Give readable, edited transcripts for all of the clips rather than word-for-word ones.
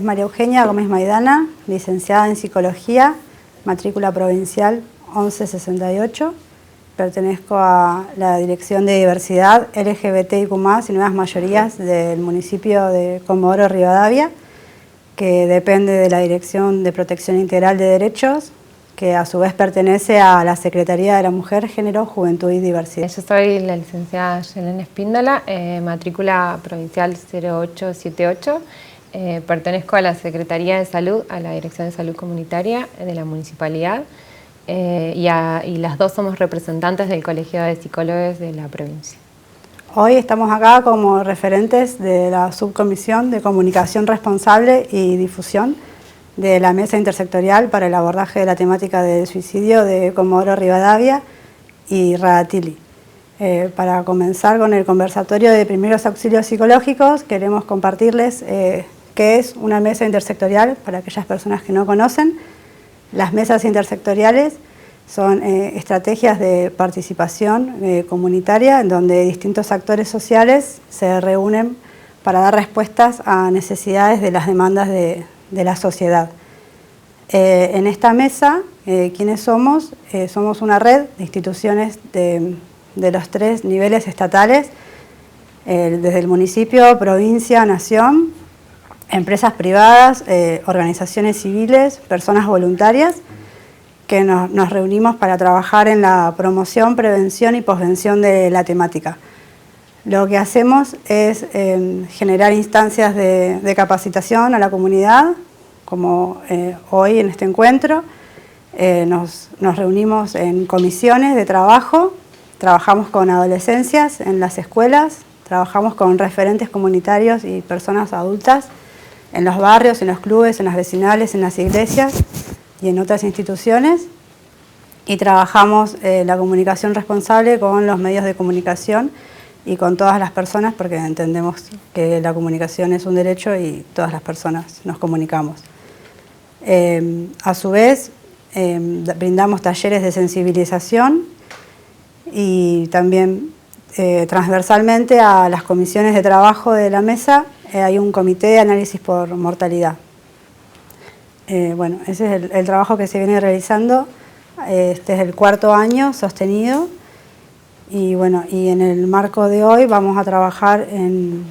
María Eugenia Gómez Maidana, licenciada en Psicología, matrícula provincial 1168. Pertenezco a la Dirección de Diversidad LGBTIQ+ y Nuevas Mayorías del municipio de Comodoro Rivadavia, que depende de la Dirección de Protección Integral de Derechos, que a su vez pertenece a la Secretaría de la Mujer, Género, Juventud y Diversidad. Yo soy la licenciada Yelena Espíndola, matrícula provincial 0878. Pertenezco a la Secretaría de Salud, a la Dirección de Salud Comunitaria de la Municipalidad, y las dos somos representantes del Colegio de Psicólogos de la provincia. Hoy estamos acá como referentes de la Subcomisión de Comunicación Responsable y Difusión de la Mesa Intersectorial para el abordaje de la temática del suicidio de Comodoro Rivadavia y Radatili. Para comenzar con el conversatorio de primeros auxilios psicológicos, queremos compartirles qué es una mesa intersectorial para aquellas personas que no conocen. Las mesas intersectoriales son estrategias de participación comunitaria en donde distintos actores sociales se reúnen para dar respuestas a necesidades de las demandas de la sociedad. En esta mesa, ¿quiénes somos? Somos una red de instituciones de los 3 niveles estatales, desde el municipio, provincia, nación, empresas privadas, organizaciones civiles, personas voluntarias, que nos reunimos para trabajar en la promoción, prevención y posvención de la temática. Lo que hacemos es generar instancias de capacitación a la comunidad, como hoy en este encuentro. Nos reunimos en comisiones de trabajo, trabajamos con adolescencias en las escuelas, trabajamos con referentes comunitarios y personas adultas en los barrios, en los clubes, en las vecinales, en las iglesias y en otras instituciones. Y trabajamos la comunicación responsable con los medios de comunicación y con todas las personas, porque entendemos que la comunicación es un derecho y todas las personas nos comunicamos. A su vez, brindamos talleres de sensibilización y también transversalmente a las comisiones de trabajo de la mesa hay un comité de análisis por mortalidad. Bueno, ese es el trabajo que se viene realizando. Este es el 4º año sostenido. Y bueno, y en el marco de hoy vamos a trabajar en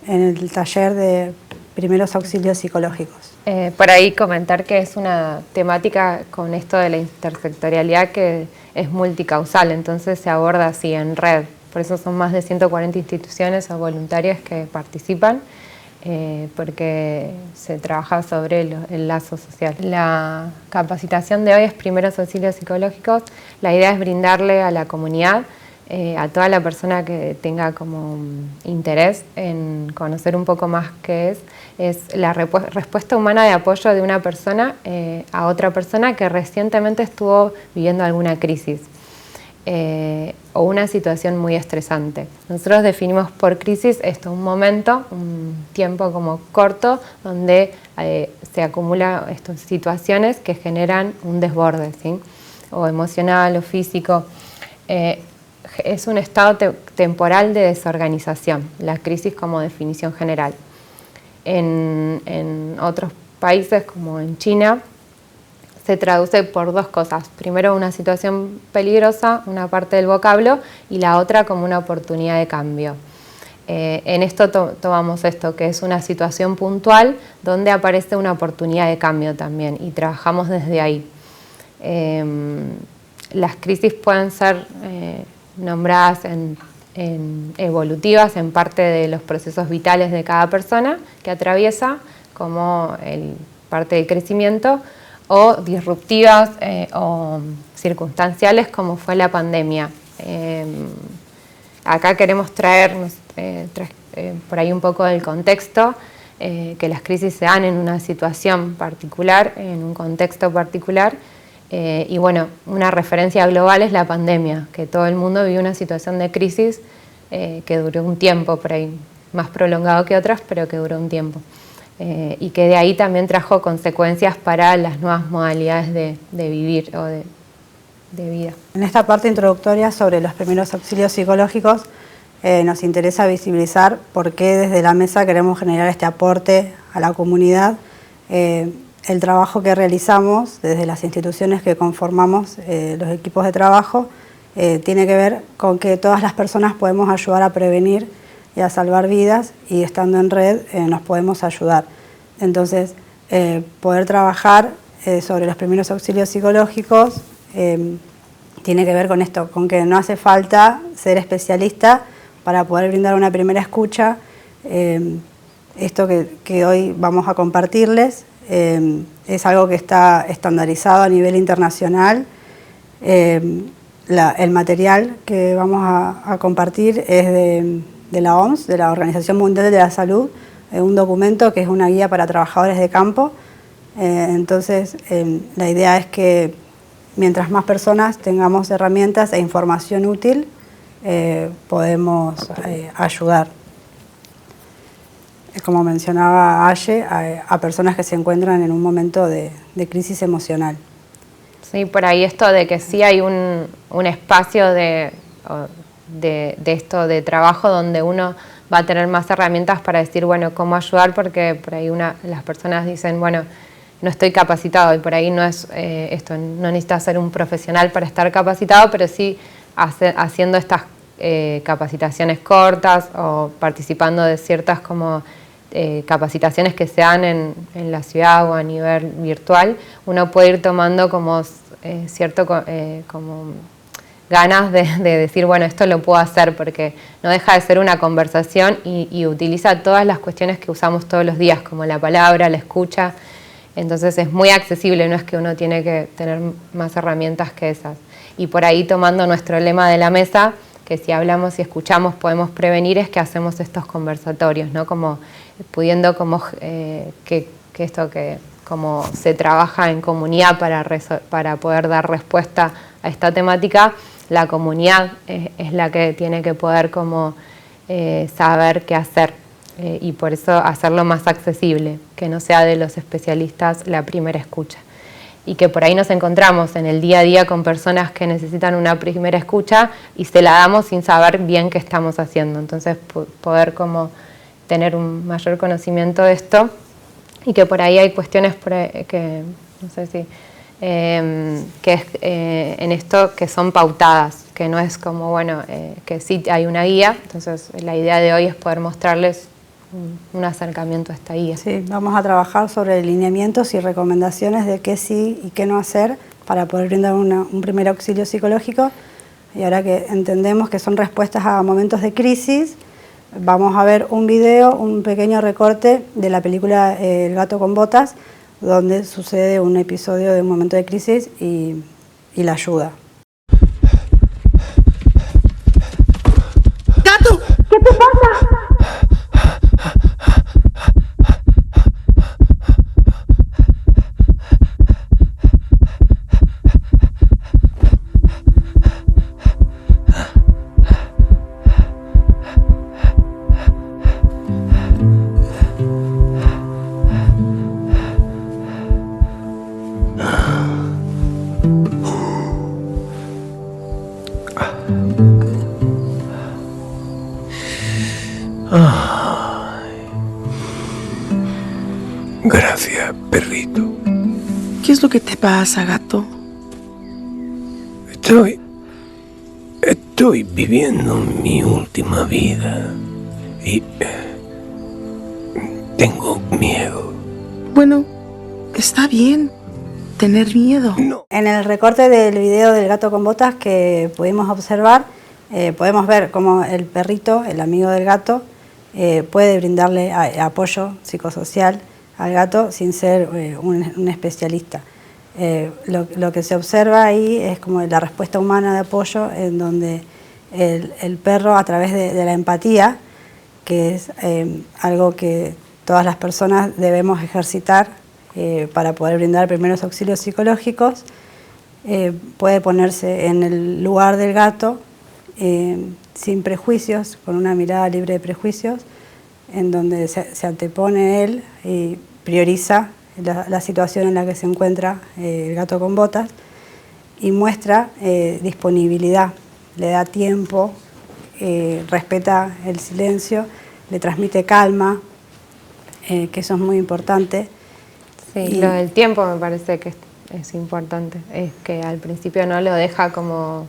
el taller de primeros auxilios psicológicos. Por ahí comentar que es una temática con esto de la intersectorialidad que es multicausal, entonces se aborda así en red. Por eso son más de 140 instituciones o voluntarias que participan, porque se trabaja sobre el lazo social. La capacitación de hoy es primeros auxilios psicológicos. La idea es brindarle a la comunidad, a toda la persona que tenga como interés en conocer un poco más qué es la respuesta humana de apoyo de una persona a otra persona que recientemente estuvo viviendo alguna crisis o una situación muy estresante. Nosotros definimos por crisis esto, un momento, un tiempo como corto donde se acumulan estas situaciones que generan un desborde, ¿sí? O emocional o físico. Es un estado temporal de desorganización, la crisis como definición general. En otros países, como en China, se traduce por 2 cosas. Primero, una situación peligrosa, una parte del vocablo, y la otra como una oportunidad de cambio. En esto tomamos esto, que es una situación puntual donde aparece una oportunidad de cambio también, y trabajamos desde ahí. Las crisis pueden ser nombradas en evolutivas, en parte de los procesos vitales de cada persona que atraviesa, como parte del crecimiento, o disruptivas o circunstanciales, como fue la pandemia. Acá queremos traernos por ahí un poco del contexto, que las crisis se dan en una situación particular, en un contexto particular. Y bueno, una referencia global es la pandemia, que todo el mundo vivió una situación de crisis que duró un tiempo, por ahí más prolongado que otras, pero que duró un tiempo. Y que de ahí también trajo consecuencias para las nuevas modalidades de vivir o de vida. En esta parte introductoria sobre los primeros auxilios psicológicos nos interesa visibilizar por qué desde la mesa queremos generar este aporte a la comunidad, el trabajo que realizamos desde las instituciones que conformamos los equipos de trabajo tiene que ver con que todas las personas podemos ayudar a prevenir y a salvar vidas, y estando en red nos podemos ayudar. Entonces, poder trabajar sobre los primeros auxilios psicológicos tiene que ver con esto, con que no hace falta ser especialista para poder brindar una primera escucha. Esto que hoy vamos a compartirles es algo que está estandarizado a nivel internacional. El material que vamos a compartir es de la OMS, de la Organización Mundial de la Salud, un documento que es una guía para trabajadores de campo. Entonces, la idea es que mientras más personas tengamos herramientas e información útil, podemos ayudar. Como mencionaba Aye, a personas que se encuentran en un momento de crisis emocional. Sí, por ahí esto de que sí hay un espacio de esto de trabajo donde uno va a tener más herramientas para decir, bueno, cómo ayudar, porque por ahí las personas dicen, bueno, no estoy capacitado, y por ahí no es esto, no necesitas ser un profesional para estar capacitado, pero sí haciendo estas capacitaciones cortas o participando de ciertas como capacitaciones que se dan en la ciudad o a nivel virtual, uno puede ir tomando como cierto como ganas de decir, bueno, esto lo puedo hacer, porque no deja de ser una conversación y utiliza todas las cuestiones que usamos todos los días, como la palabra, la escucha. Entonces es muy accesible, no es que uno tiene que tener más herramientas que esas. Y por ahí, tomando nuestro lema de la mesa, que si hablamos y escuchamos podemos prevenir, es que hacemos estos conversatorios, ¿no? Como pudiendo como como se trabaja en comunidad para poder dar respuesta a esta temática, la comunidad es la que tiene que poder como saber qué hacer, y por eso hacerlo más accesible, que no sea de los especialistas la primera escucha. Y que por ahí nos encontramos en el día a día con personas que necesitan una primera escucha y se la damos sin saber bien qué estamos haciendo. Entonces, poder como tener un mayor conocimiento de esto, y que por ahí hay cuestiones que, no sé si, que es en esto que son pautadas, que no es como, bueno, que sí hay una guía. Entonces, la idea de hoy es poder mostrarles un acercamiento a esta guía. Sí, vamos a trabajar sobre lineamientos y recomendaciones de qué sí y qué no hacer para poder brindar un primer auxilio psicológico. Y ahora que entendemos que son respuestas a momentos de crisis, vamos a ver un video, un pequeño recorte de la película El gato con botas, donde sucede un episodio de un momento de crisis y la ayuda. ¡Gato! ¿Qué te pasa? Gracias, perrito. ¿Qué es lo que te pasa, gato? Estoy viviendo mi última vida y tengo miedo. Bueno, está bien tener miedo. No. En el recorte del video del gato con botas que pudimos observar, podemos ver cómo el perrito, el amigo del gato, puede brindarle apoyo psicosocial al gato sin ser un especialista. Lo que se observa ahí es como la respuesta humana de apoyo, en donde el perro, a través de la empatía, que es algo que todas las personas debemos ejercitar para poder brindar primeros auxilios psicológicos, puede ponerse en el lugar del gato sin prejuicios, con una mirada libre de prejuicios, en donde se antepone él y prioriza la situación en la que se encuentra el gato con botas, y muestra disponibilidad, le da tiempo, respeta el silencio, le transmite calma, que eso es muy importante. Sí, Y lo del tiempo me parece que es importante, es que al principio no lo deja como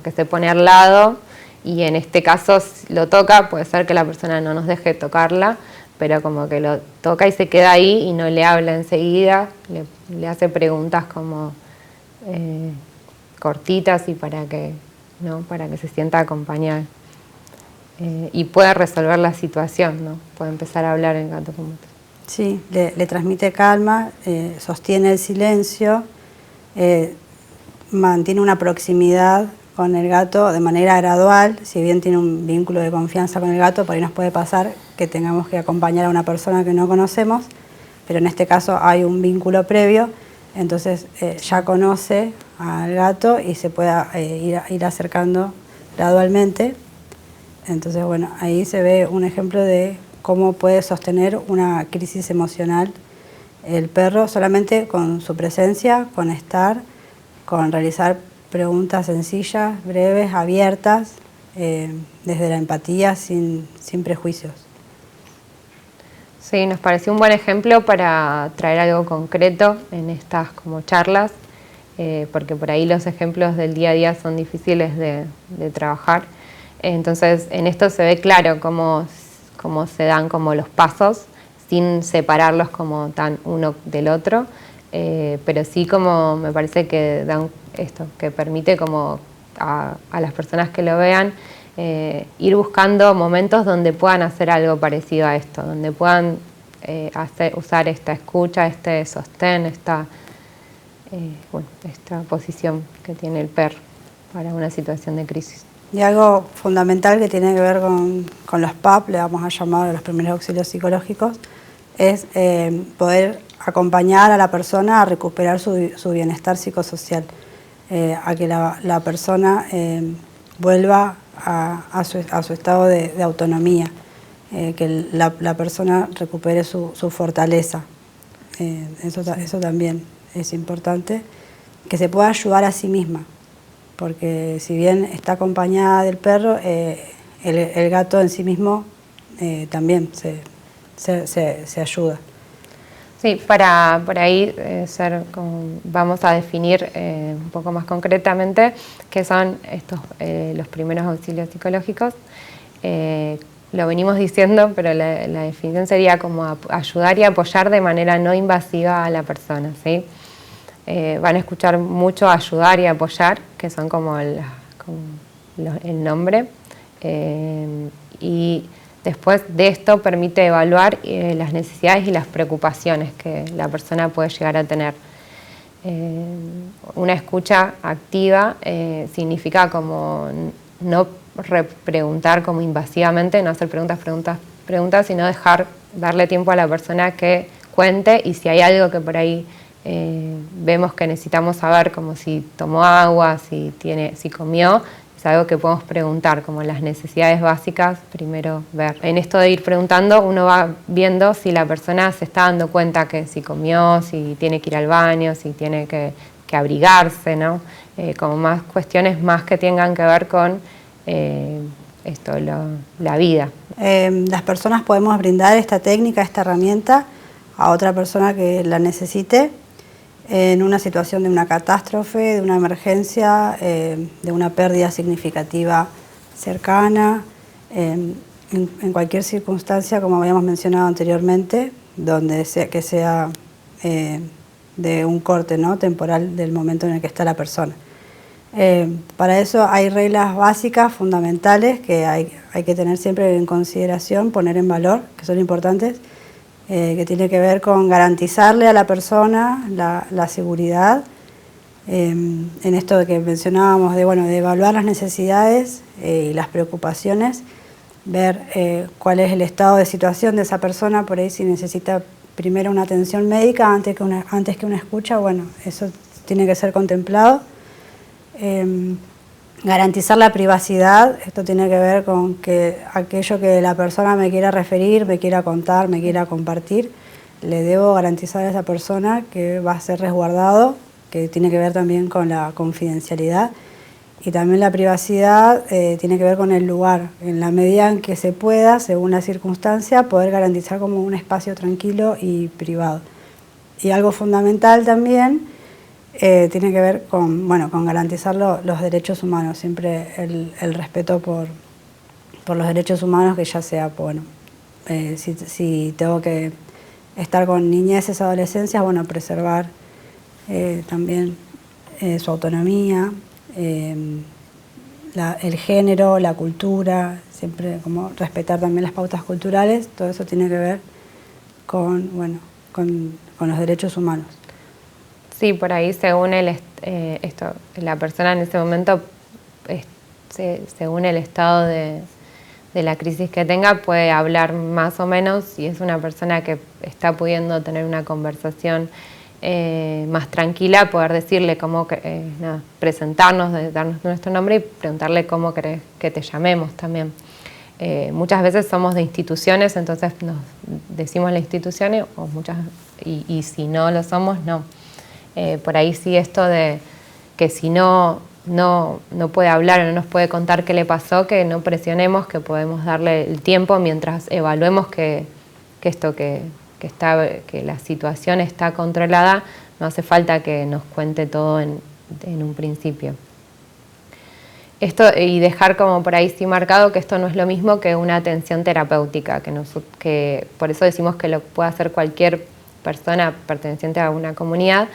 que se pone al lado, y en este caso si lo toca, puede ser que la persona no nos deje tocarla, pero como que lo toca y se queda ahí y no le habla enseguida, le hace preguntas como cortitas y para que se sienta acompañada. Y pueda resolver la situación, ¿no? Puede empezar a hablar en gato como tal. sí, le transmite calma, sostiene el silencio, mantiene una proximidad con el gato de manera gradual. Si bien tiene un vínculo de confianza con el gato, por ahí nos puede pasar que tengamos que acompañar a una persona que no conocemos, pero en este caso hay un vínculo previo, entonces ya conoce al gato y se puede ir acercando gradualmente. Entonces, bueno, ahí se ve un ejemplo de cómo puede sostener una crisis emocional el perro solamente con su presencia, con estar, con realizar preguntas sencillas, breves, abiertas, desde la empatía, sin prejuicios. Sí, nos pareció un buen ejemplo para traer algo concreto en estas como charlas, porque por ahí los ejemplos del día a día son difíciles de trabajar. Entonces, en esto se ve claro cómo se dan como los pasos, sin separarlos como tan uno del otro, pero sí como me parece que dan esto, que permite como a las personas que lo vean ir buscando momentos donde puedan hacer algo parecido a esto, donde puedan usar esta escucha, este sostén, esta posición que tiene el perro para una situación de crisis. Y algo fundamental que tiene que ver con los PAP, le vamos a llamar los primeros auxilios psicológicos, es poder acompañar a la persona a recuperar su bienestar psicosocial, a que la persona vuelva a su estado de autonomía, que la persona recupere su fortaleza. Eso también es importante, que se pueda ayudar a sí misma, porque si bien está acompañada del perro, el gato en sí mismo también se ayuda. Sí, para por ahí vamos a definir un poco más concretamente qué son estos los primeros auxilios psicológicos. Lo venimos diciendo, pero la definición sería como ayudar y apoyar de manera no invasiva a la persona, ¿sí? Van a escuchar mucho ayudar y apoyar, que son como el nombre, y después de esto permite evaluar las necesidades y las preocupaciones que la persona puede llegar a tener. Una escucha activa significa como no preguntar como invasivamente, no hacer preguntas, sino darle tiempo a la persona que cuente, y si hay algo que por ahí vemos que necesitamos saber, como si tomó agua, si comió, es algo que podemos preguntar, como las necesidades básicas, primero ver. En esto de ir preguntando, uno va viendo si la persona se está dando cuenta que si comió, si tiene que ir al baño, si tiene que abrigarse, ¿no? Como más cuestiones más que tengan que ver con la vida. Las personas podemos brindar esta técnica, esta herramienta a otra persona que la necesite en una situación de una catástrofe, de una emergencia, de una pérdida significativa cercana, en cualquier circunstancia, como habíamos mencionado anteriormente, donde sea de un corte, ¿no?, temporal del momento en el que está la persona. Para eso hay reglas básicas, fundamentales, que hay que tener siempre en consideración, poner en valor, que son importantes, que tiene que ver con garantizarle a la persona la seguridad, en esto de que mencionábamos de evaluar las necesidades y las preocupaciones, ver cuál es el estado de situación de esa persona, por ahí si necesita primero una atención médica antes que una escucha, bueno, eso tiene que ser contemplado. Garantizar la privacidad, esto tiene que ver con que aquello que la persona me quiera referir, me quiera contar, me quiera compartir, le debo garantizar a esa persona que va a ser resguardado, que tiene que ver también con la confidencialidad. Y también la privacidad tiene que ver con el lugar, en la medida en que se pueda, según la circunstancia, poder garantizar como un espacio tranquilo y privado. Y algo fundamental también tiene que ver con, bueno, con garantizar los derechos humanos, siempre el respeto por los derechos humanos, que ya sea, bueno, si tengo que estar con niñeces, adolescencias, bueno, preservar también su autonomía, el género, la cultura, siempre como respetar también las pautas culturales, todo eso tiene que ver con, bueno, con los derechos humanos. Sí, por ahí según la persona en ese momento, según el estado de la crisis que tenga, puede hablar más o menos, si es una persona que está pudiendo tener una conversación más tranquila, poder decirle cómo, presentarnos, darnos nuestro nombre y preguntarle cómo querés que te llamemos también. Muchas veces somos de instituciones, entonces nos decimos las instituciones, y si no lo somos, no. Por ahí sí esto de que si no puede hablar o no nos puede contar qué le pasó, que no presionemos, que podemos darle el tiempo mientras evaluemos que la situación está controlada. No hace falta que nos cuente todo en un principio. Esto, y dejar como por ahí sí marcado que esto no es lo mismo que una atención terapéutica, que por eso decimos que lo puede hacer cualquier persona perteneciente a una comunidad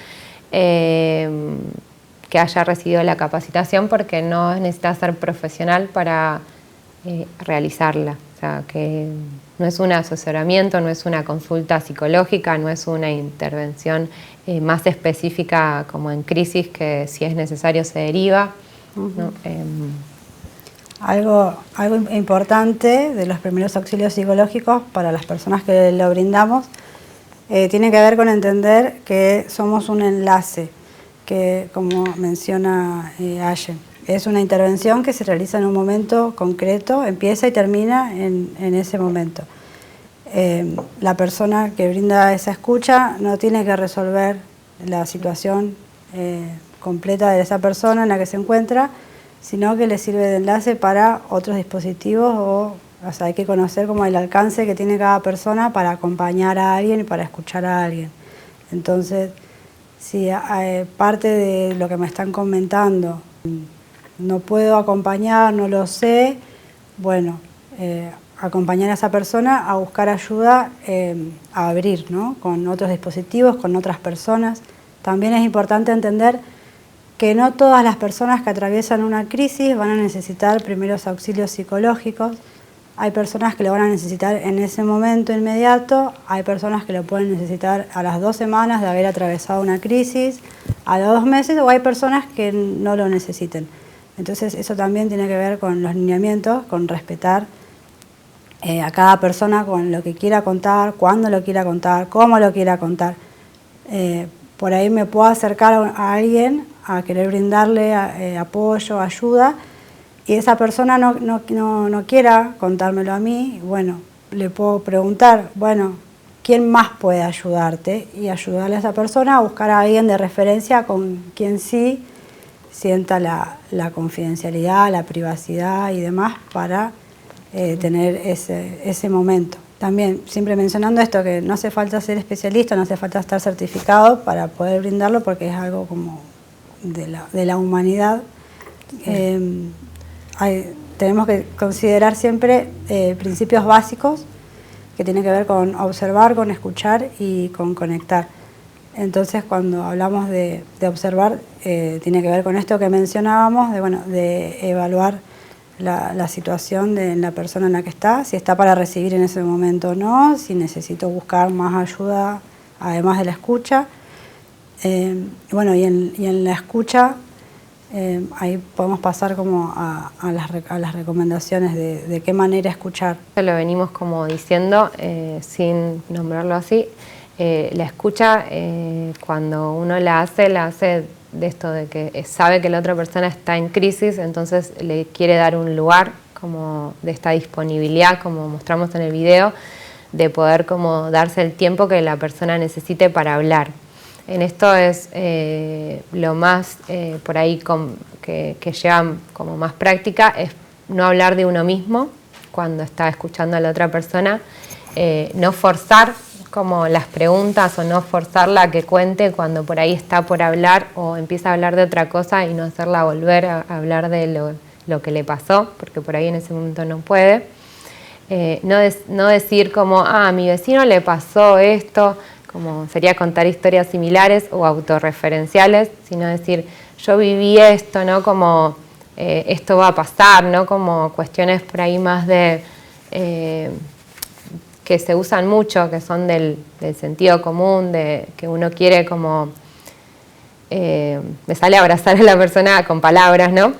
que haya recibido la capacitación, porque no necesita ser profesional para realizarla. O sea, que no es un asesoramiento, no es una consulta psicológica, no es una intervención más específica como en crisis, que si es necesario se deriva. ¿No? Algo importante de los primeros auxilios psicológicos para las personas que lo brindamos tiene que ver con entender que somos un enlace, que como menciona Aye, es una intervención que se realiza en un momento concreto, empieza y termina en ese momento. La persona que brinda esa escucha no tiene que resolver la situación completa de esa persona en la que se encuentra, sino que le sirve de enlace para otros dispositivos, o sea, hay que conocer como el alcance que tiene cada persona para acompañar a alguien y para escuchar a alguien. Entonces, si parte de lo que me están comentando no puedo acompañar, no lo sé, bueno, acompañar a esa persona a buscar ayuda, a abrir, ¿no? Con otros dispositivos, con otras personas. También es importante entender que no todas las personas que atraviesan una crisis van a necesitar primeros auxilios psicológicos. Hay personas que lo van a necesitar en ese momento inmediato, hay personas que lo pueden necesitar a las 2 semanas de haber atravesado una crisis, a los 2 meses, o hay personas que no lo necesiten. Entonces eso también tiene que ver con los lineamientos, con respetar a cada persona con lo que quiera contar, cuándo lo quiera contar, cómo lo quiera contar. Por ahí me puedo acercar a alguien a querer brindarle apoyo, ayuda, y esa persona no quiera contármelo a mí, bueno, le puedo preguntar, bueno, ¿quién más puede ayudarte? Y ayudarle a esa persona a buscar a alguien de referencia con quien sí sienta la confidencialidad, la privacidad y demás para tener ese momento. También, siempre mencionando esto, que no hace falta ser especialista, no hace falta estar certificado para poder brindarlo, porque es algo como de la humanidad. Tenemos que considerar siempre principios básicos que tienen que ver con observar, con escuchar y con conectar. Entonces, cuando hablamos de observar, tiene que ver con esto que mencionábamos, de evaluar la situación de la persona en la que está, si está para recibir en ese momento o no, si necesito buscar más ayuda además de la escucha. Y en la escucha, ahí podemos pasar como a las recomendaciones de qué manera escuchar. Lo venimos como diciendo, sin nombrarlo así. La escucha, cuando uno la hace de esto de que sabe que la otra persona está en crisis, entonces le quiere dar un lugar como de esta disponibilidad, como mostramos en el video, de poder como darse el tiempo que la persona necesite para hablar. en esto es lo más por ahí que lleva como más práctica, es no hablar de uno mismo cuando está escuchando a la otra persona, no forzar como las preguntas o no forzarla a que cuente cuando por ahí está por hablar o empieza a hablar de otra cosa y no hacerla volver a hablar de lo que le pasó, porque por ahí en ese momento no puede. No decir como, a mi vecino le pasó esto, como sería contar historias similares o autorreferenciales, sino decir, yo viví esto, ¿no? Como esto va a pasar, ¿no? Como cuestiones por ahí más de que se usan mucho, que son del sentido común, de que uno quiere como me sale abrazar a la persona con palabras, ¿no?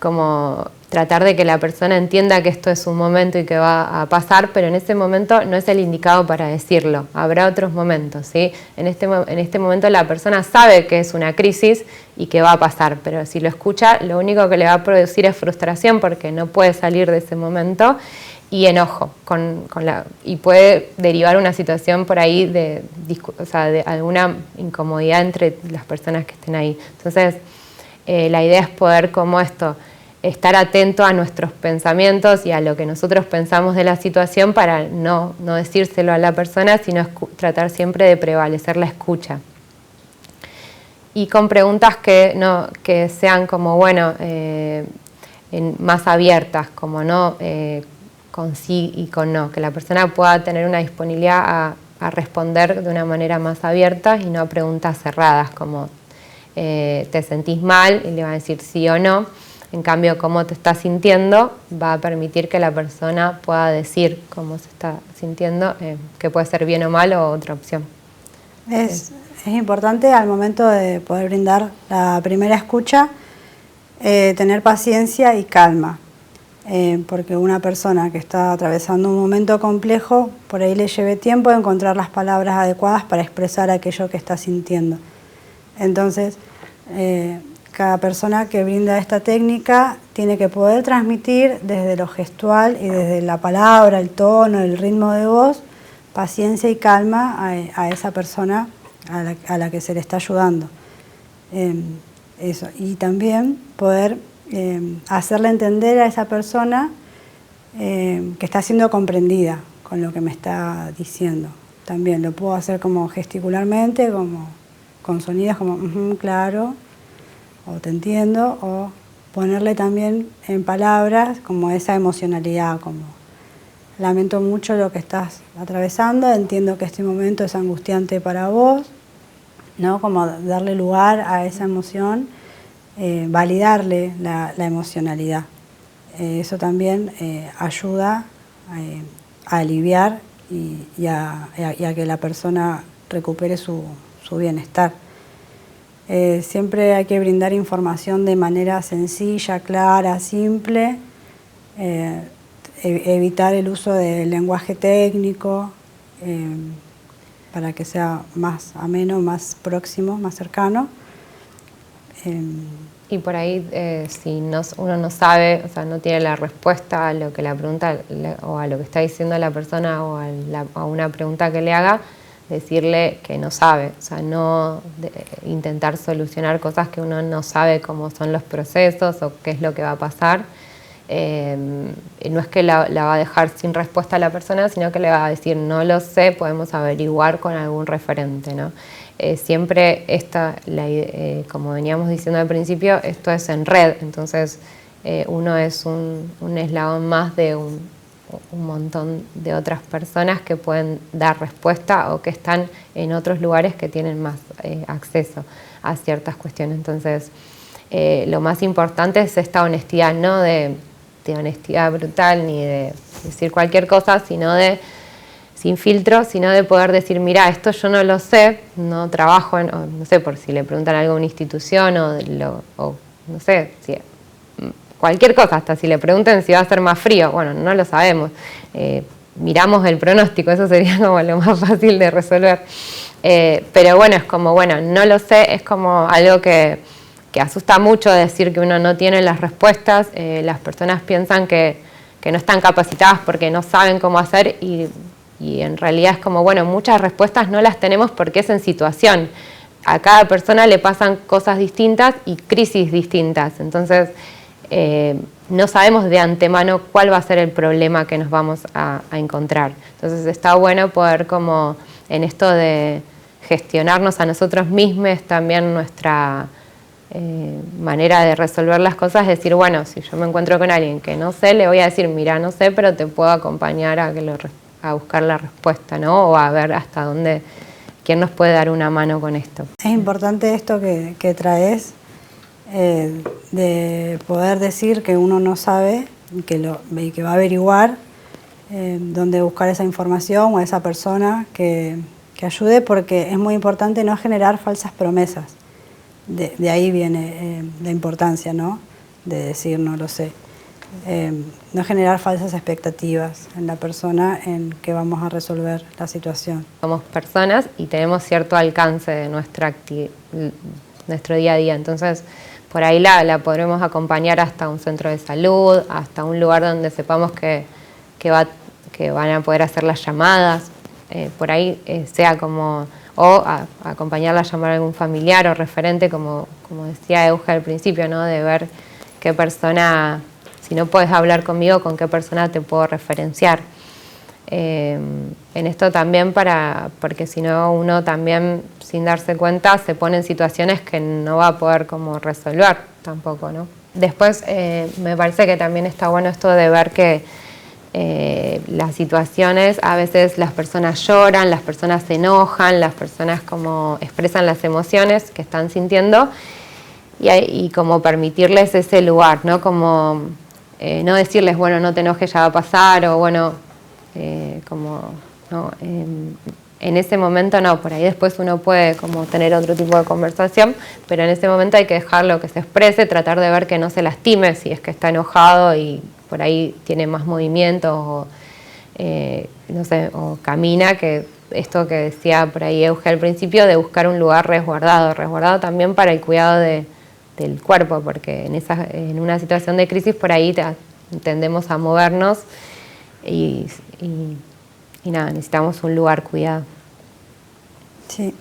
Como tratar de que la persona entienda que esto es un momento y que va a pasar, pero en ese momento no es el indicado para decirlo. Habrá otros momentos, ¿sí? En este momento la persona sabe que es una crisis y que va a pasar, pero si lo escucha, lo único que le va a producir es frustración porque no puede salir de ese momento y enojo, y puede derivar una situación por ahí de alguna incomodidad entre las personas que estén ahí. Entonces, la idea es poder como esto, estar atento a nuestros pensamientos y a lo que nosotros pensamos de la situación para no decírselo a la persona, sino tratar siempre de prevalecer la escucha. Y con preguntas que sean como, bueno, más abiertas, como no con sí y con no, que la persona pueda tener una disponibilidad a responder de una manera más abierta y no a preguntas cerradas, como ¿te sentís mal? Y le va a decir sí o no. En cambio, cómo te estás sintiendo va a permitir que la persona pueda decir cómo se está sintiendo, que puede ser bien o mal o otra opción. Es importante al momento de poder brindar la primera escucha, tener paciencia y calma, porque una persona que está atravesando un momento complejo, por ahí le lleve tiempo de encontrar las palabras adecuadas para expresar aquello que está sintiendo. Entonces, cada persona que brinda esta técnica tiene que poder transmitir desde lo gestual y desde la palabra, el tono, el ritmo de voz, paciencia y calma a esa persona a la que se le está ayudando. Eso. Y también poder hacerle entender a esa persona que está siendo comprendida con lo que me está diciendo. También lo puedo hacer como gesticularmente, como con sonidos como claro, o te entiendo, o ponerle también en palabras como esa emocionalidad, como lamento mucho lo que estás atravesando, entiendo que este momento es angustiante para vos, ¿no? Como darle lugar a esa emoción, validarle la emocionalidad. Eso también ayuda a aliviar y a que la persona recupere su bienestar. Siempre hay que brindar información de manera sencilla, clara, simple, evitar el uso del lenguaje técnico para que sea más ameno, más próximo, más cercano. Y por ahí, si uno no sabe, o sea, no tiene la respuesta a lo que la pregunta o a lo que está diciendo la persona o a una pregunta que le haga, decirle que no sabe, o sea, no intentar solucionar cosas que uno no sabe cómo son los procesos o qué es lo que va a pasar. No es que la va a dejar sin respuesta a la persona, sino que le va a decir, no lo sé, podemos averiguar con algún referente, ¿no? Siempre como veníamos diciendo al principio, esto es en red, entonces uno es un eslabón más de un montón de otras personas que pueden dar respuesta o que están en otros lugares que tienen más acceso a ciertas cuestiones. Entonces, lo más importante es esta honestidad, no de honestidad brutal ni de decir cualquier cosa, sino sin filtro, sino de poder decir, mira, esto yo no lo sé, no trabajo no sé, por si le preguntan algo a una institución o no sé, cualquier cosa, hasta si le preguntan si va a ser más frío, bueno, no lo sabemos. Miramos el pronóstico, eso sería como lo más fácil de resolver. Pero bueno, es como, bueno, no lo sé, es como algo que asusta mucho decir que uno no tiene las respuestas. Las personas piensan que no están capacitadas porque no saben cómo hacer y y en realidad es como, bueno, muchas respuestas no las tenemos porque es en situación. A cada persona le pasan cosas distintas y crisis distintas, entonces no sabemos de antemano cuál va a ser el problema que nos vamos a encontrar. Entonces está bueno poder como en esto de gestionarnos a nosotros mismos también nuestra manera de resolver las cosas, es decir, bueno, si yo me encuentro con alguien que no sé, le voy a decir, mira, no sé, pero te puedo acompañar a buscar la respuesta, ¿no? O a ver hasta dónde, quién nos puede dar una mano con esto. Es importante esto que traes, de poder decir que uno no sabe y que va a averiguar dónde buscar esa información o a esa persona que ayude, porque es muy importante no generar falsas promesas. De ahí viene la importancia, ¿no? De decir no lo sé. No generar falsas expectativas en la persona en que vamos a resolver la situación. Somos personas y tenemos cierto alcance de nuestro día a día, entonces por ahí la podremos acompañar hasta un centro de salud, hasta un lugar donde sepamos que van a poder hacer las llamadas, por ahí sea como, o acompañarla a llamar a algún familiar o referente, como decía Euge al principio, ¿no? De ver qué persona, si no puedes hablar conmigo, con qué persona te puedo referenciar. En esto también porque si no uno también sin darse cuenta se pone en situaciones que no va a poder como resolver tampoco, ¿no? Después me parece que también está bueno esto de ver que las situaciones, a veces las personas lloran, las personas se enojan, las personas como expresan las emociones que están sintiendo y como permitirles ese lugar, ¿no? Como no decirles, bueno, no te enojes, ya va a pasar, o bueno, ¿no? En ese momento no, por ahí después uno puede como tener otro tipo de conversación, pero en ese momento hay que dejarlo que se exprese, tratar de ver que no se lastime si es que está enojado y por ahí tiene más movimientos o no sé, o camina, que esto que decía por ahí Euge al principio, de buscar un lugar resguardado también para el cuidado del cuerpo, porque en una situación de crisis por ahí tendemos a movernos y nada, necesitamos un lugar cuidado. Sí,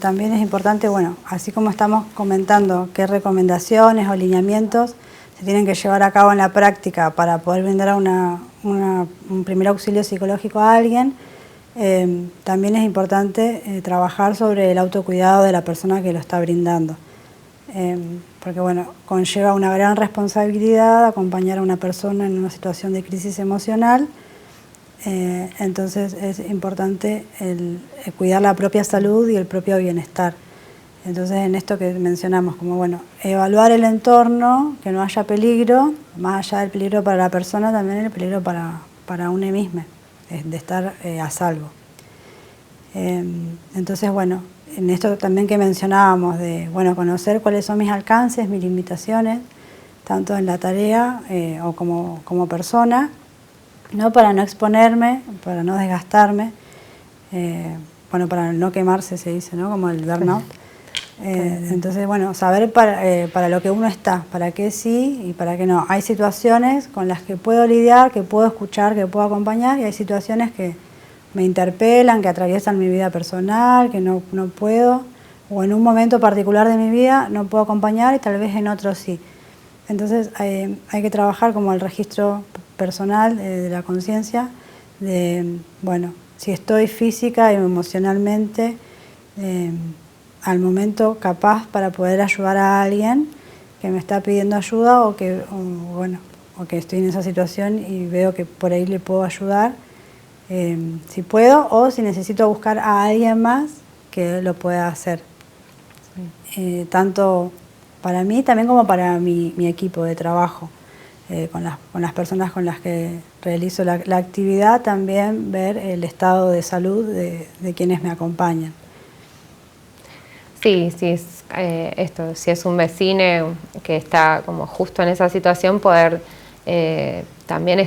también es importante, bueno, así como estamos comentando qué recomendaciones o lineamientos se tienen que llevar a cabo en la práctica para poder brindar un primer auxilio psicológico a alguien, también es importante trabajar sobre el autocuidado de la persona que lo está brindando. Porque bueno, conlleva una gran responsabilidad acompañar a una persona en una situación de crisis emocional. Entonces es importante el cuidar la propia salud y el propio bienestar. Entonces en esto que mencionamos, como bueno, evaluar el entorno, que no haya peligro, más allá del peligro para la persona, también el peligro para uno mismo, de estar a salvo. Entonces bueno, en esto también que mencionábamos de, bueno, conocer cuáles son mis alcances, mis limitaciones, tanto en la tarea o como persona, ¿no? Para no exponerme, para no desgastarme, bueno, para no quemarse se dice, ¿no? Como el burnout. Entonces, bueno, saber para lo que uno está, para qué sí y para qué no. Hay situaciones con las que puedo lidiar, que puedo escuchar, que puedo acompañar, y hay situaciones que me interpelan, que atraviesan mi vida personal, que no puedo, o en un momento particular de mi vida no puedo acompañar y tal vez en otro sí. Entonces hay que trabajar como el registro personal de la conciencia, de, bueno, si estoy física y emocionalmente al momento capaz para poder ayudar a alguien que me está pidiendo ayuda o que estoy en esa situación y veo que por ahí le puedo ayudar, si puedo, o si necesito buscar a alguien más que lo pueda hacer. Tanto para mí también como para mi equipo de trabajo, con las personas con las que realizo la actividad, también ver el estado de salud de quienes me acompañan. Sí, si es un vecino que está como justo en esa situación, poder también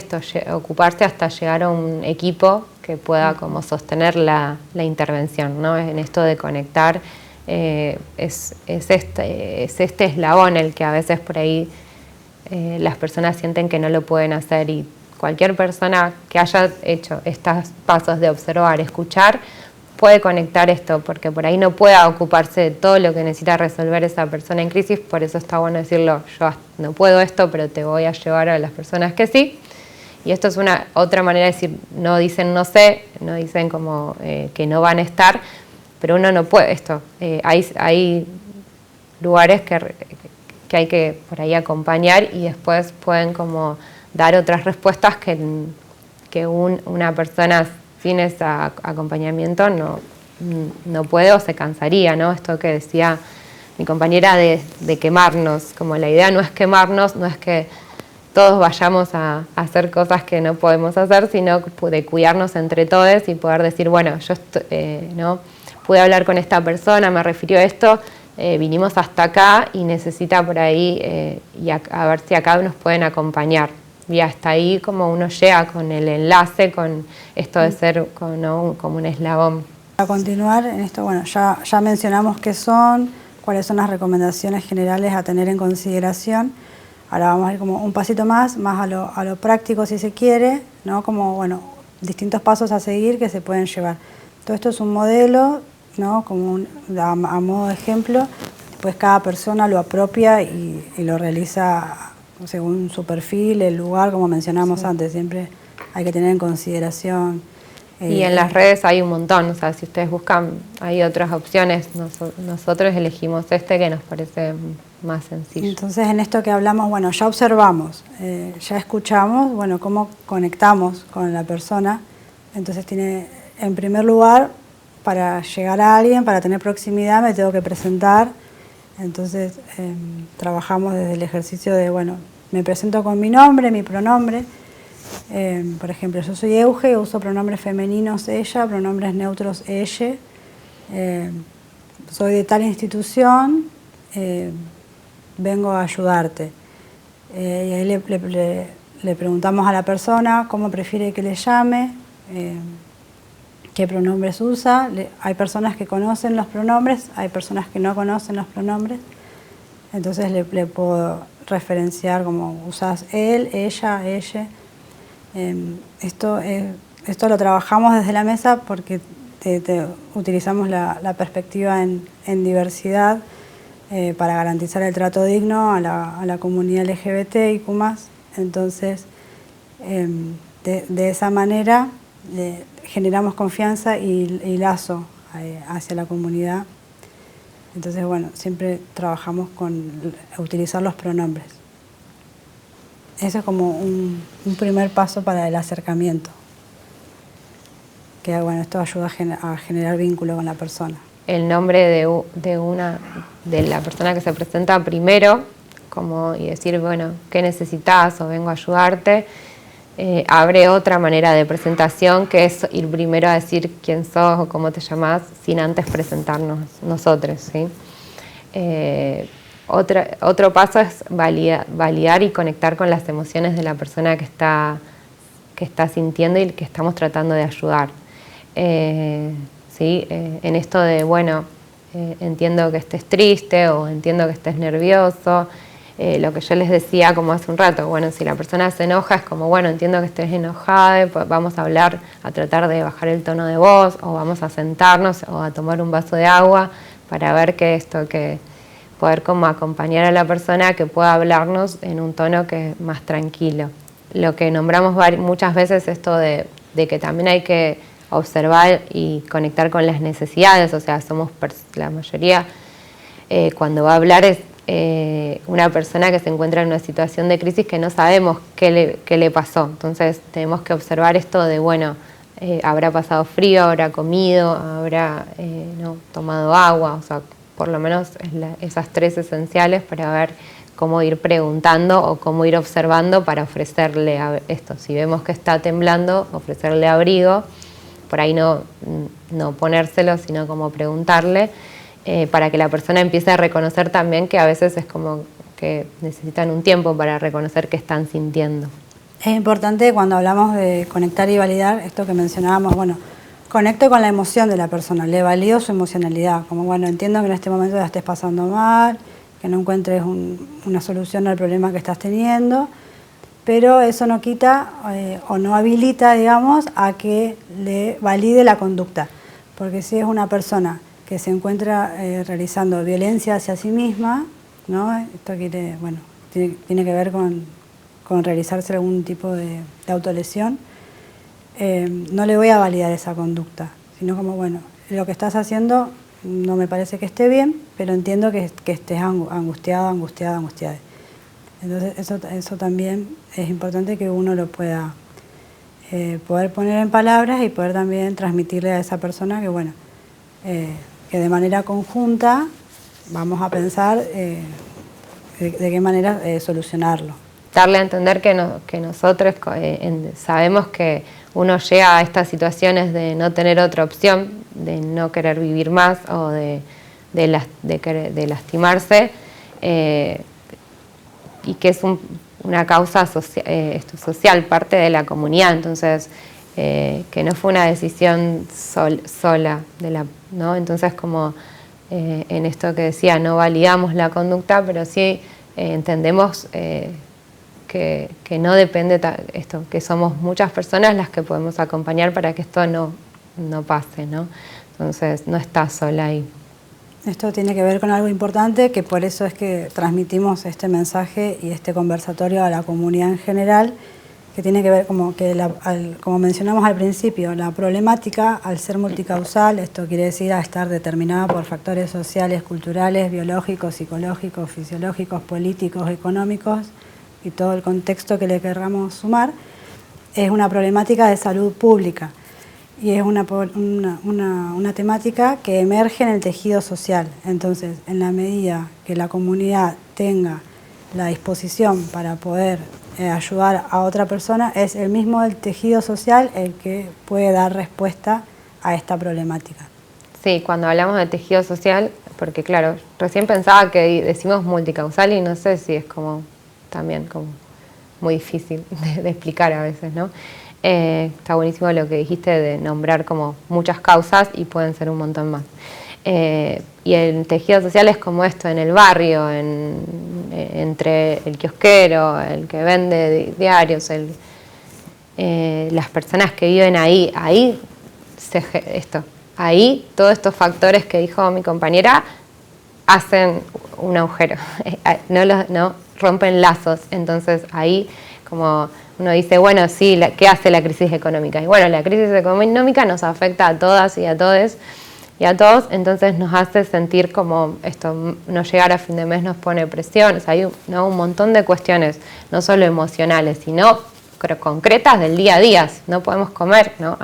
ocuparse hasta llegar a un equipo que pueda como sostener la intervención, ¿no? En esto de conectar, es este eslabón el que a veces por ahí las personas sienten que no lo pueden hacer y cualquier persona que haya hecho estos pasos de observar, escuchar, puede conectar esto, porque por ahí no pueda ocuparse de todo lo que necesita resolver esa persona en crisis, por eso está bueno decirlo, yo no puedo esto, pero te voy a llevar a las personas que sí. Y esto es una otra manera de decir, no dicen no sé, no dicen como que no van a estar, pero uno no puede esto. Hay lugares que hay que por ahí acompañar y después pueden como dar otras respuestas que una persona sin ese acompañamiento no puede o se cansaría, ¿no? Esto que decía mi compañera de quemarnos, como la idea no es quemarnos, no es que todos vayamos a hacer cosas que no podemos hacer, sino de cuidarnos entre todos y poder decir, bueno, yo ¿no? pude hablar con esta persona, me refirió a esto, vinimos hasta acá y necesita por ahí, y a ver si acá nos pueden acompañar. Y hasta ahí como uno llega con el enlace, con esto de ser como un eslabón. Para continuar en esto, bueno, ya mencionamos qué son, cuáles son las recomendaciones generales a tener en consideración. Ahora vamos a ir como un pasito más a lo práctico si se quiere, ¿no? Como, bueno, distintos pasos a seguir que se pueden llevar. Todo esto es un modelo, ¿no? Como a modo de ejemplo, después cada persona lo apropia y lo realiza según su perfil, el lugar, como mencionamos antes, siempre hay que tener en consideración. Y en las redes hay un montón, o sea, si ustedes buscan, hay otras opciones, nosotros elegimos este que nos parece más sencillo. Entonces en esto que hablamos, bueno, ya observamos, ya escuchamos, bueno, cómo conectamos con la persona. Entonces tiene, en primer lugar, para llegar a alguien, para tener proximidad, me tengo que presentar. Entonces trabajamos desde el ejercicio de, bueno, me presento con mi nombre, mi pronombre. Por ejemplo, yo soy Euge, uso pronombres femeninos ella, pronombres neutros ella. Soy de tal institución, vengo a ayudarte. Y ahí le preguntamos a la persona cómo prefiere que le llame, qué pronombres usa. Hay personas que conocen los pronombres, hay personas que no conocen los pronombres. Entonces le puedo referenciar como usas él, ella, ella. Esto lo trabajamos desde la mesa porque utilizamos la perspectiva en diversidad para garantizar el trato digno a la comunidad LGBT y Q+. Entonces, de esa manera generamos confianza y lazo hacia la comunidad. Entonces, bueno, siempre trabajamos con utilizar los pronombres. Eso es como un primer paso para el acercamiento. Que bueno, esto ayuda a generar vínculo con la persona. El nombre de la persona que se presenta primero, y decir, bueno, ¿qué necesitas? O vengo a ayudarte. Abre otra manera de presentación, que es ir primero a decir quién sos o cómo te llamás, sin antes presentarnos nosotros, ¿sí? Otro paso es validar y conectar con las emociones de la persona que está sintiendo y que estamos tratando de ayudar. ¿Sí? En esto de, bueno, entiendo que estés triste o entiendo que estés nervioso. Lo que yo les decía como hace un rato, bueno, si la persona se enoja es como, bueno, entiendo que estés enojada, vamos a hablar, a tratar de bajar el tono de voz, o vamos a sentarnos o a tomar un vaso de agua para ver que poder como acompañar a la persona que pueda hablarnos en un tono que es más tranquilo. Lo que nombramos muchas veces esto de que también hay que observar y conectar con las necesidades, o sea, somos la mayoría, cuando va a hablar es una persona que se encuentra en una situación de crisis que no sabemos qué le pasó. Entonces tenemos que observar esto de, bueno, habrá pasado frío, habrá comido, habrá no tomado agua, o sea, por lo menos esas tres esenciales para ver cómo ir preguntando o cómo ir observando para ofrecerle esto. Si vemos que está temblando, ofrecerle abrigo, por ahí no ponérselo, sino como preguntarle, para que la persona empiece a reconocer también que a veces es como que necesitan un tiempo para reconocer qué están sintiendo. Es importante cuando hablamos de conectar y validar, esto que mencionábamos, bueno, conecto con la emoción de la persona, le valido su emocionalidad, como bueno, entiendo que en este momento la estés pasando mal, que no encuentres una solución al problema que estás teniendo, pero eso no quita o no habilita, digamos, a que le valide la conducta. Porque si es una persona que se encuentra realizando violencia hacia sí misma, ¿no? Esto quiere, bueno, tiene que ver con realizarse algún tipo de autolesión, no le voy a validar esa conducta, sino como, bueno, lo que estás haciendo no me parece que esté bien, pero entiendo que estés angustiada. Entonces eso también es importante que uno lo pueda poder poner en palabras y poder también transmitirle a esa persona que, bueno, que de manera conjunta vamos a pensar de qué manera solucionarlo. Darle a entender que nosotros sabemos que uno llega a estas situaciones de no tener otra opción, de no querer vivir más o de lastimarse, y que es una causa social, parte de la comunidad. Entonces, que no fue una decisión sola, ¿no? Entonces, como en esto que decía, no validamos la conducta, pero sí entendemos que no depende esto, que somos muchas personas las que podemos acompañar para que esto no pase, ¿no? Entonces, no estás sola ahí. Esto tiene que ver con algo importante, que por eso es que transmitimos este mensaje y este conversatorio a la comunidad en general, que tiene que ver como mencionamos al principio, la problemática al ser multicausal, esto quiere decir a estar determinada por factores sociales, culturales, biológicos, psicológicos, fisiológicos, políticos, económicos y todo el contexto que le querramos sumar, es una problemática de salud pública. Y es una temática que emerge en el tejido social. Entonces, en la medida que la comunidad tenga la disposición para poder ayudar a otra persona, es el mismo del tejido social el que puede dar respuesta a esta problemática. Sí, cuando hablamos de tejido social, porque claro, recién pensaba que decimos multicausal y no sé si es como también como muy difícil de explicar a veces, ¿no? Está buenísimo lo que dijiste de nombrar como muchas causas y pueden ser un montón más. Y el tejido social es como esto, en el barrio, entre el kiosquero, el que vende diarios, las personas que viven ahí, todos estos factores que dijo mi compañera hacen un agujero, no rompen lazos. Entonces ahí como uno dice, bueno, sí, ¿qué hace la crisis económica? Y bueno, la crisis económica nos afecta a todas y a todos, entonces nos hace sentir como esto, no llegar a fin de mes nos pone presión. O sea, hay un montón de cuestiones, no solo emocionales, sino concretas del día a día. No podemos comer, ¿no?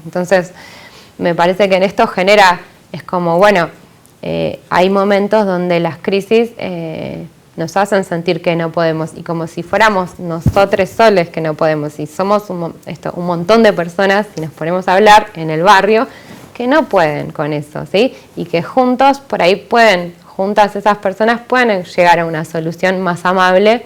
Entonces, me parece que en esto es como, bueno, hay momentos donde las crisis nos hacen sentir que no podemos, y como si fuéramos nosotros soles que no podemos, y somos un montón de personas, si nos ponemos a hablar en el barrio, que no pueden con eso, ¿sí? Y que juntas esas personas pueden llegar a una solución más amable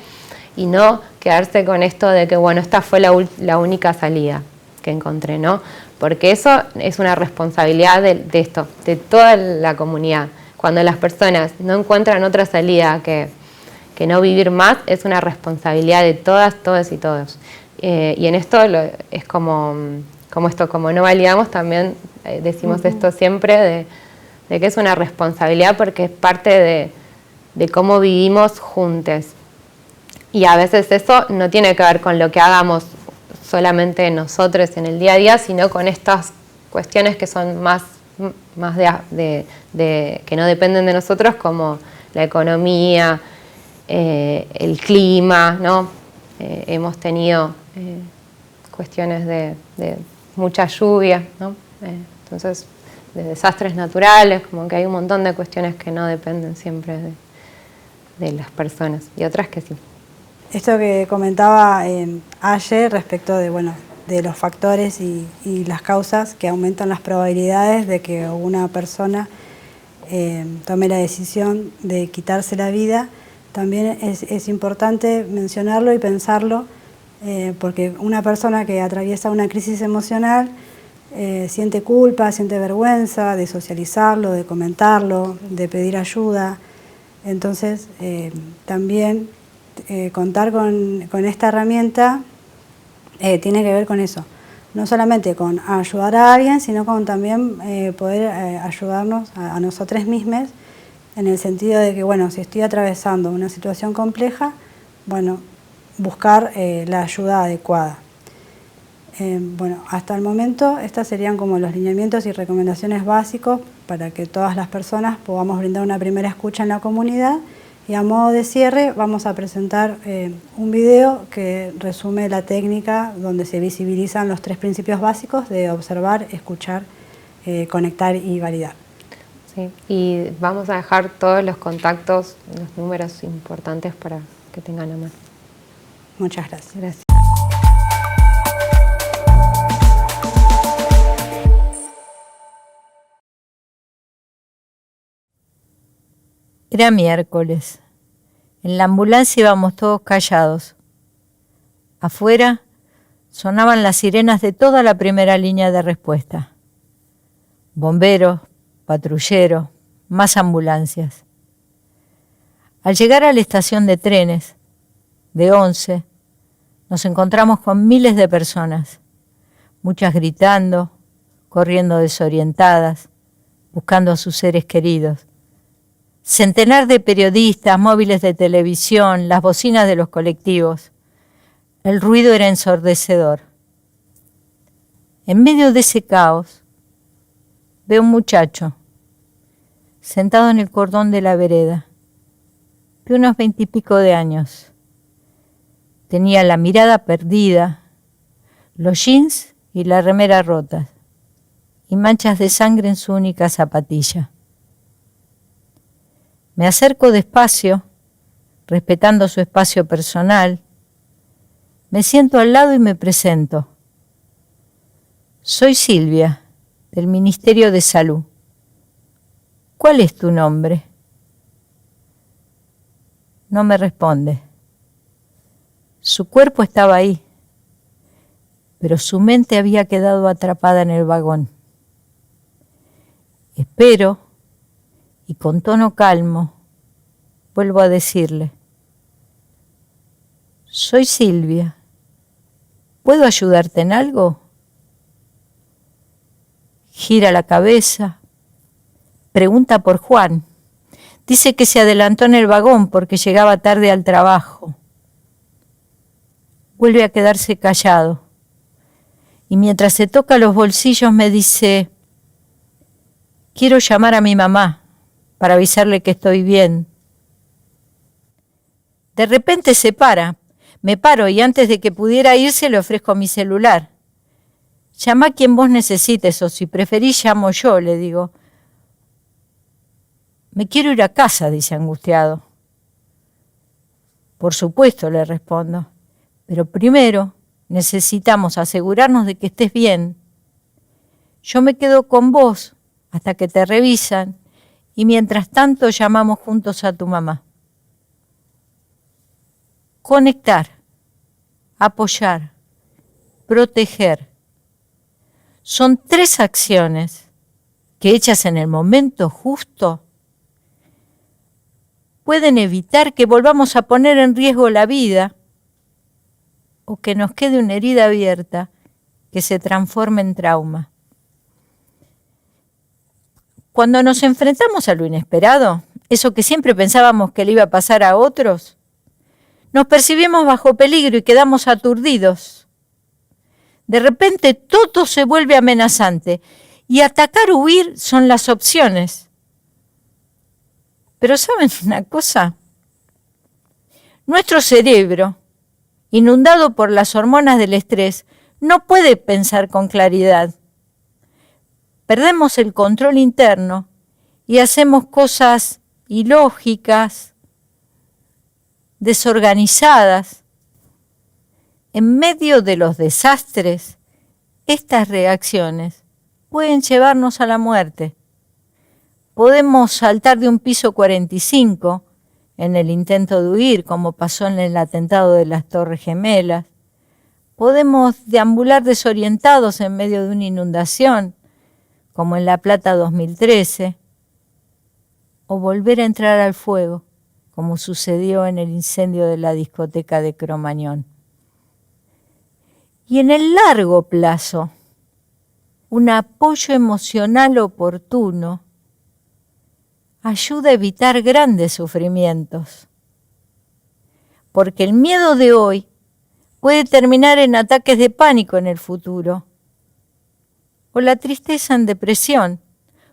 y no quedarse con esto de que, bueno, esta fue la única salida que encontré, ¿no? Porque eso es una responsabilidad de toda la comunidad. Cuando las personas no encuentran otra salida que no vivir más, es una responsabilidad de todas y todos. Y en esto es como no validamos, también decimos esto siempre, de que es una responsabilidad porque es parte de cómo vivimos juntos. Y a veces eso no tiene que ver con lo que hagamos solamente nosotros en el día a día, sino con estas cuestiones que son más que no dependen de nosotros, como la economía, el clima, ¿no? Hemos tenido cuestiones de mucha lluvia, ¿no? Entonces, de desastres naturales, como que hay un montón de cuestiones que no dependen siempre de las personas, y otras que sí. Esto que comentaba ayer respecto de los factores y las causas que aumentan las probabilidades de que una persona tome la decisión de quitarse la vida, también es importante mencionarlo y pensarlo, porque una persona que atraviesa una crisis emocional siente culpa, siente vergüenza de socializarlo, de comentarlo, de pedir ayuda. Entonces, también contar con esta herramienta tiene que ver con eso. No solamente con ayudar a alguien, sino con también poder ayudarnos a nosotros mismos, en el sentido de que, bueno, si estoy atravesando una situación compleja, bueno, buscar la ayuda adecuada. Bueno, hasta el momento estos serían como los lineamientos y recomendaciones básicos para que todas las personas podamos brindar una primera escucha en la comunidad. Y a modo de cierre vamos a presentar un video que resume la técnica donde se visibilizan los 3 principios básicos de observar, escuchar, conectar y validar. Sí, y vamos a dejar todos los contactos, los números importantes para que tengan a mano. Muchas gracias. Gracias. Era miércoles. En la ambulancia íbamos todos callados. Afuera sonaban las sirenas de toda la primera línea de respuesta. Bomberos, patrulleros, más ambulancias. Al llegar a la estación de trenes de 11, nos encontramos con miles de personas, muchas gritando, corriendo desorientadas, buscando a sus seres queridos. Centenar de periodistas, móviles de televisión, las bocinas de los colectivos. El ruido era ensordecedor. En medio de ese caos, veo un muchacho sentado en el cordón de la vereda, de unos 20 y pico de años. Tenía la mirada perdida, los jeans y la remera rotas, y manchas de sangre en su única zapatilla. Me acerco despacio, respetando su espacio personal. Me siento al lado y me presento. Soy Silvia, del Ministerio de Salud. ¿Cuál es tu nombre? No me responde. Su cuerpo estaba ahí, pero su mente había quedado atrapada en el vagón. Espero, y con tono calmo, vuelvo a decirle: soy Silvia. ¿Puedo ayudarte en algo? Gira la cabeza, pregunta por Juan. Dice que se adelantó en el vagón porque llegaba tarde al trabajo. Vuelve a quedarse callado. Y mientras se toca los bolsillos me dice: quiero llamar a mi mamá para avisarle que estoy bien. De repente se para. Me paro y antes de que pudiera irse le ofrezco mi celular. Llama a quien vos necesites, o si preferís llamo yo, le digo. Me quiero ir a casa, dice angustiado. Por supuesto, le respondo, pero primero necesitamos asegurarnos de que estés bien. Yo me quedo con vos hasta que te revisan y mientras tanto llamamos juntos a tu mamá. Conectar, apoyar, proteger. Son 3 acciones que hechas en el momento justo pueden evitar que volvamos a poner en riesgo la vida o que nos quede una herida abierta que se transforme en trauma. Cuando nos enfrentamos a lo inesperado, eso que siempre pensábamos que le iba a pasar a otros, nos percibimos bajo peligro y quedamos aturdidos. De repente todo se vuelve amenazante y atacar o huir son las opciones. Pero ¿saben una cosa? Nuestro cerebro, inundado por las hormonas del estrés, no puede pensar con claridad. Perdemos el control interno y hacemos cosas ilógicas, desorganizadas. En medio de los desastres, estas reacciones pueden llevarnos a la muerte. Podemos saltar de un piso 45 en el intento de huir, como pasó en el atentado de las Torres Gemelas. Podemos deambular desorientados en medio de una inundación, como en La Plata 2013, o volver a entrar al fuego como sucedió en el incendio de la discoteca de Cromañón. Y en el largo plazo, un apoyo emocional oportuno ayuda a evitar grandes sufrimientos, porque el miedo de hoy puede terminar en ataques de pánico en el futuro, o la tristeza en depresión,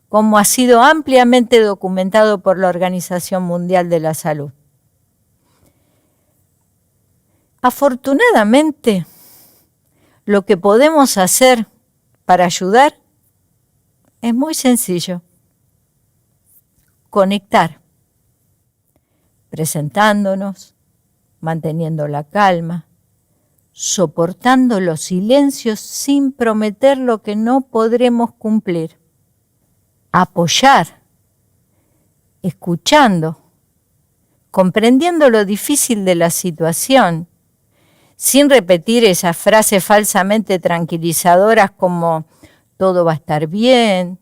como ha sido ampliamente documentado por la Organización Mundial de la Salud. Afortunadamente, lo que podemos hacer para ayudar es muy sencillo. Conectar, presentándonos, manteniendo la calma, soportando los silencios sin prometer lo que no podremos cumplir. Apoyar, escuchando, comprendiendo lo difícil de la situación, sin repetir esas frases falsamente tranquilizadoras como todo va a estar bien,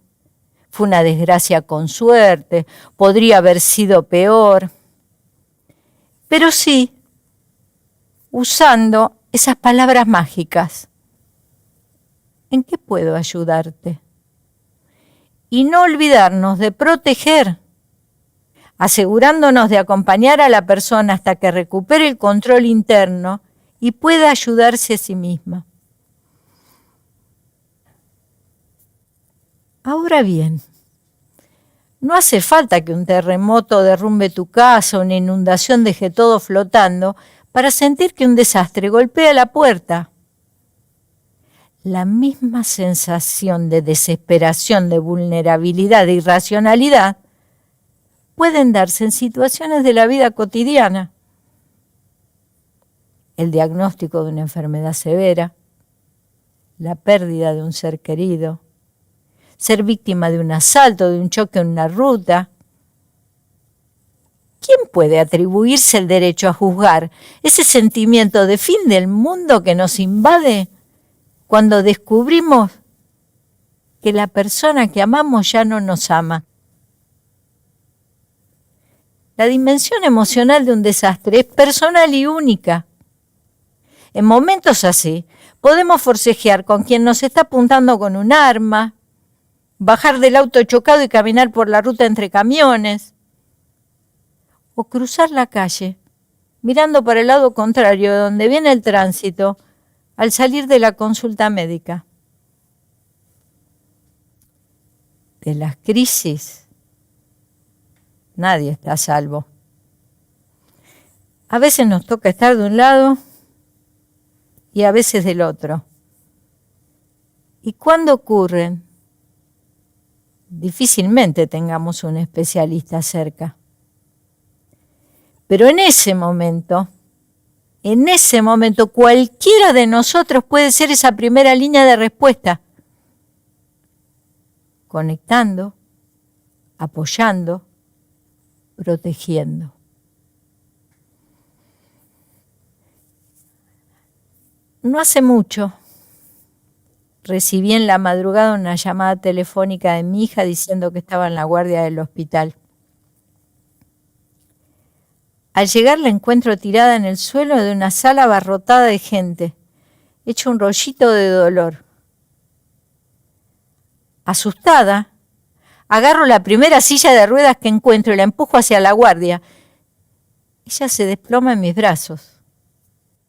fue una desgracia con suerte, podría haber sido peor. Pero sí, usando esas palabras mágicas. ¿En qué puedo ayudarte? Y no olvidarnos de proteger, asegurándonos de acompañar a la persona hasta que recupere el control interno y pueda ayudarse a sí misma. Ahora bien, no hace falta que un terremoto derrumbe tu casa o una inundación deje todo flotando para sentir que un desastre golpea la puerta. La misma sensación de desesperación, de vulnerabilidad, de irracionalidad pueden darse en situaciones de la vida cotidiana. El diagnóstico de una enfermedad severa, la pérdida de un ser querido, ser víctima de un asalto, de un choque en una ruta. ¿Quién puede atribuirse el derecho a juzgar ese sentimiento de fin del mundo que nos invade cuando descubrimos que la persona que amamos ya no nos ama? La dimensión emocional de un desastre es personal y única. En momentos así, podemos forcejear con quien nos está apuntando con un arma, bajar del auto chocado y caminar por la ruta entre camiones, o cruzar la calle, mirando para el lado contrario de donde viene el tránsito, al salir de la consulta médica. De las crisis, nadie está a salvo. A veces nos toca estar de un lado y a veces del otro. ¿Y cuándo ocurren? Difícilmente tengamos un especialista cerca. Pero en ese momento, cualquiera de nosotros puede ser esa primera línea de respuesta, conectando, apoyando, protegiendo. No hace mucho recibí en la madrugada una llamada telefónica de mi hija diciendo que estaba en la guardia del hospital. Al llegar la encuentro tirada en el suelo de una sala abarrotada de gente, hecho un rollito de dolor. Asustada, agarro la primera silla de ruedas que encuentro y la empujo hacia la guardia. Ella se desploma en mis brazos.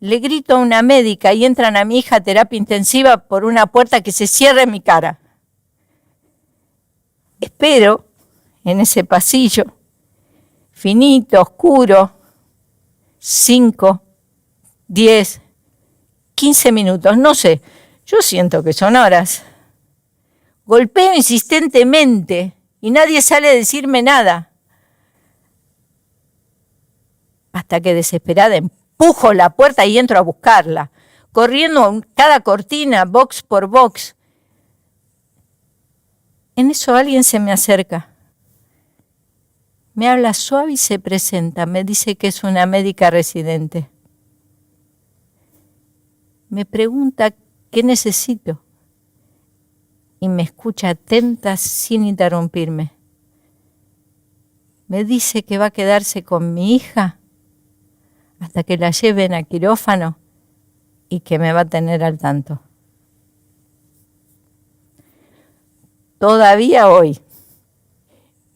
Le grito a una médica y entran a mi hija a terapia intensiva por una puerta que se cierra en mi cara. Espero en ese pasillo, finito, oscuro, 5, 10, 15 minutos, no sé, yo siento que son horas. Golpeo insistentemente y nadie sale a decirme nada. Hasta que desesperada empujo la puerta y entro a buscarla, corriendo cada cortina, box por box. En eso alguien se me acerca. Me habla suave y se presenta. Me dice que es una médica residente. Me pregunta qué necesito y me escucha atenta sin interrumpirme. me dice que va a quedarse con mi hija hasta que la lleven a quirófano y que me va a tener al tanto. Todavía hoy,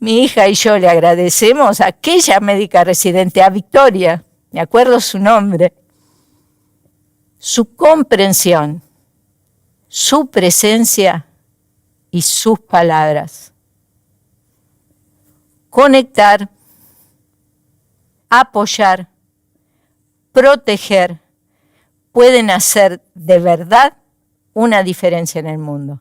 mi hija y yo le agradecemos a aquella médica residente, a Victoria, me acuerdo su nombre, su comprensión, su presencia y sus palabras. Conectar, apoyar, proteger, pueden hacer de verdad una diferencia en el mundo.